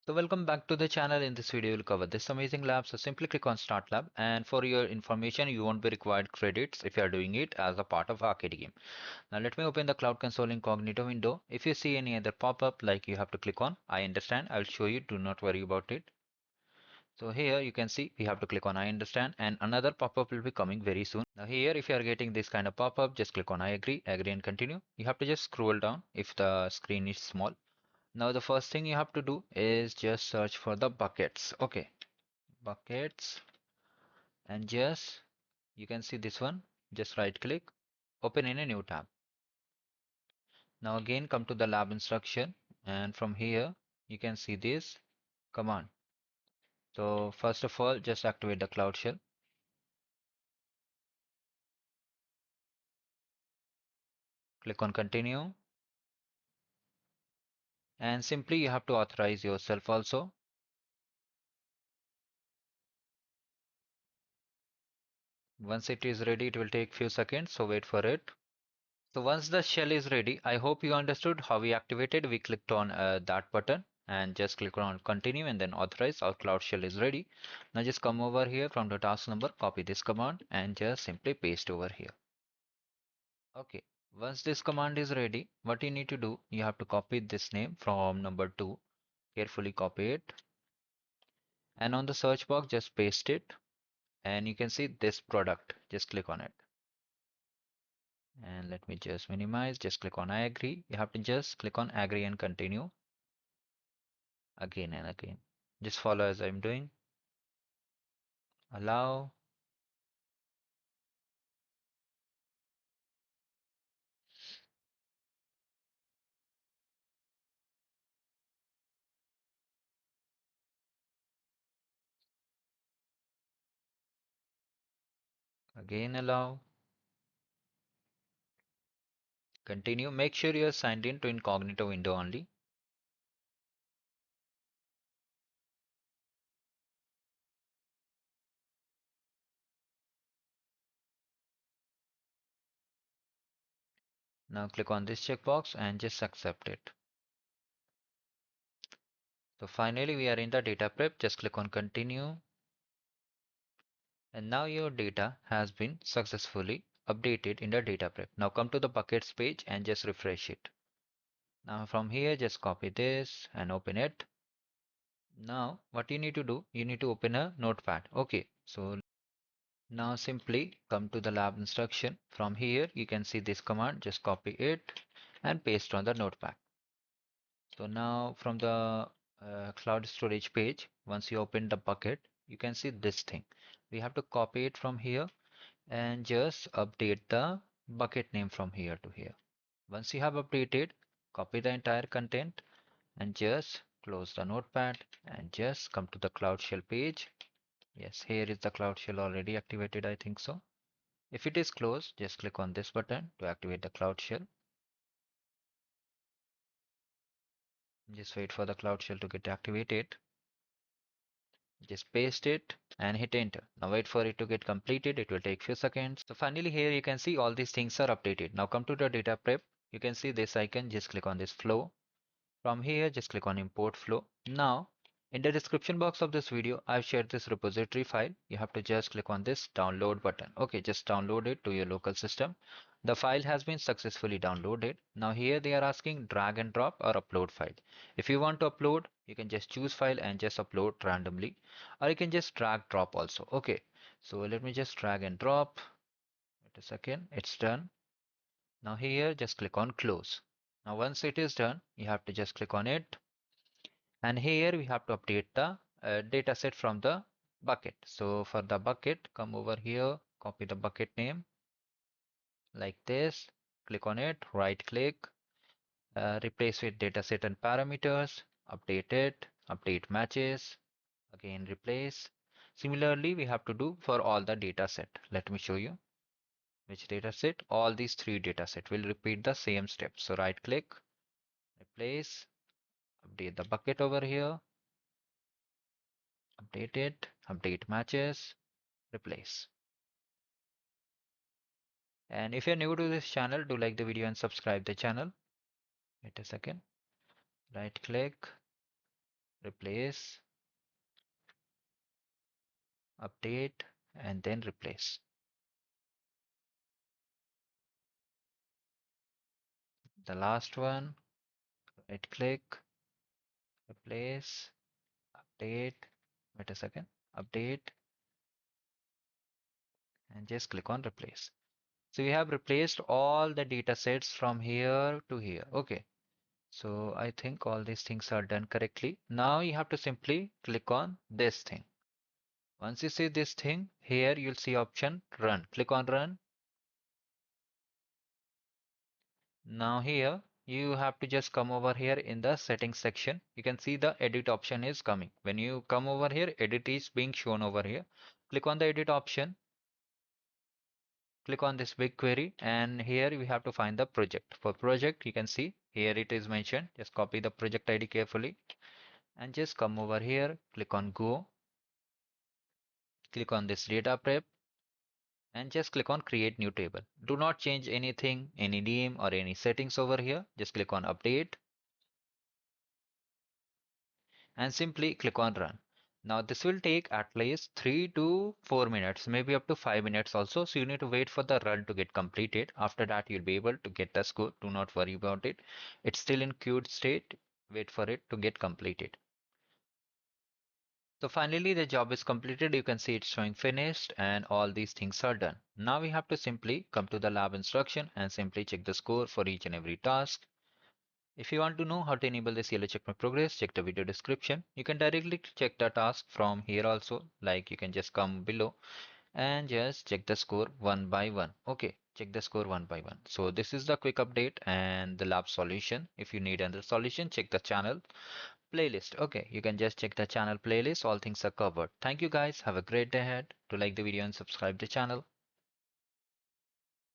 So welcome back to the channel. In this video, we'll cover this amazing lab. So simply click on Start Lab, and for your information, you won't be required credits if you are doing it as a part of arcade game. Now let me open the Cloud Console incognito window. If you see any other pop-up like you have to click on, I understand. I'll show you. Do not worry about it. So here you can see we have to click on I understand, and another pop-up will be coming very soon. Now here, if you are getting this kind of pop-up, just click on I agree and continue. You have to just scroll down if the screen is small. Now the first thing you have to do is just search for the buckets. Okay, buckets, and just you can see this one. Just right click, open in a new tab. Now again come to the lab instruction, and from here you can see this command. So first of all, just activate the Cloud Shell. Click on continue, and simply you have to authorize yourself also. Once it is ready, it will take few seconds, so wait for it. So once the shell is ready, I hope you understood how we activated. We clicked on that button and just click on continue and then authorize. Our Cloud Shell is ready. Now just come over here from the task number, copy this command and just simply paste over here. Okay. Once this command is ready, what you need to do, you have to copy this name from number 2. Carefully copy it. And on the search box, just paste it. And you can see this product. Just click on it. And let me just minimize. Just click on I agree. You have to just click on agree and continue again and again. Just follow as I'm doing. Allow. Again allow. Continue. Make sure you're signed in to incognito window only. Now click on this checkbox and just accept it. So finally we are in the data prep. Just click on continue. And now your data has been successfully updated in the data prep. Now come to the buckets page and just refresh it. Now from here just copy this and open it. Now what you need to do, you need to open a notepad. Okay, so now simply come to the lab instruction. From here you can see this command, just copy it and paste on the notepad. So now from the cloud storage page, once you open the bucket, you can see this thing. We have to copy it from here and just update the bucket name from here to here. Once you have updated, copy the entire content and just close the notepad and just come to the Cloud Shell page. Yes, here is the Cloud Shell already activated, I think so. If it is closed, just click on this button to activate the Cloud Shell. Just wait for the Cloud Shell to get activated. Just paste it and hit enter. Now wait for it to get completed. It will take few seconds. So finally here you can see all these things are updated. Now come to the data prep. You can see this icon. Just click on this flow. From here, just click on import flow. Now, in the description box of this video, I've shared this repository file. You have to just click on this download button. Okay, just download it to your local system. The file has been successfully downloaded. Now here they are asking drag and drop or upload file. If you want to upload, you can just choose file and just upload randomly, or you can just drag drop also. Okay, so let me just drag and drop. Wait a second, it's done. Now here, just click on close. Now once it is done, you have to just click on it. And here we have to update the data set from the bucket. So for the bucket, come over here, copy the bucket name like this, click on it, right click, replace with data set and parameters, update it, update matches, again replace. Similarly, we have to do for all the data set. Let me show you which data set. All these three data set will repeat the same steps. So right click, replace, update the bucket over here, update it, update matches, replace. And if you're new to this channel, do like the video and subscribe the channel. Wait a second. Right click, replace, update, and then replace. The last one, right click, replace, update, wait a second, update, and just click on replace. So we have replaced all the data sets from here to here. Okay. So I think all these things are done correctly. Now you have to simply click on this thing. Once you see this thing, here you'll see option run. Click on run. Now here you have to just come over here in the settings section. You can see the edit option is coming. When you come over here, edit is being shown over here. Click on the edit option. Click on this big query, and here we have to find the project. For project, you can see here it is mentioned. Just copy the project ID carefully and just come over here. Click on go. Click on this data prep and just click on create new table. Do not change anything, any name or any settings over here. Just click on update and simply click on run. Now this will take at least 3 to 4 minutes, maybe up to 5 minutes also. So you need to wait for the run to get completed. After that you'll be able to get the score. Do not worry about it. It's still in queued state. Wait for it to get completed. So finally the job is completed. You can see it's showing finished and all these things are done. Now we have to simply come to the lab instruction and simply check the score for each and every task. If you want to know how to enable this yellow check my progress, check the video description. You can directly check the task from here also. Like you can just come below and just check the score one by one. Okay, check the score one by one. So this is the quick update and the lab solution. If you need another solution, check the channel playlist. Okay, you can just check the channel playlist. All things are covered. Thank you guys. Have a great day ahead. To like the video and subscribe the channel.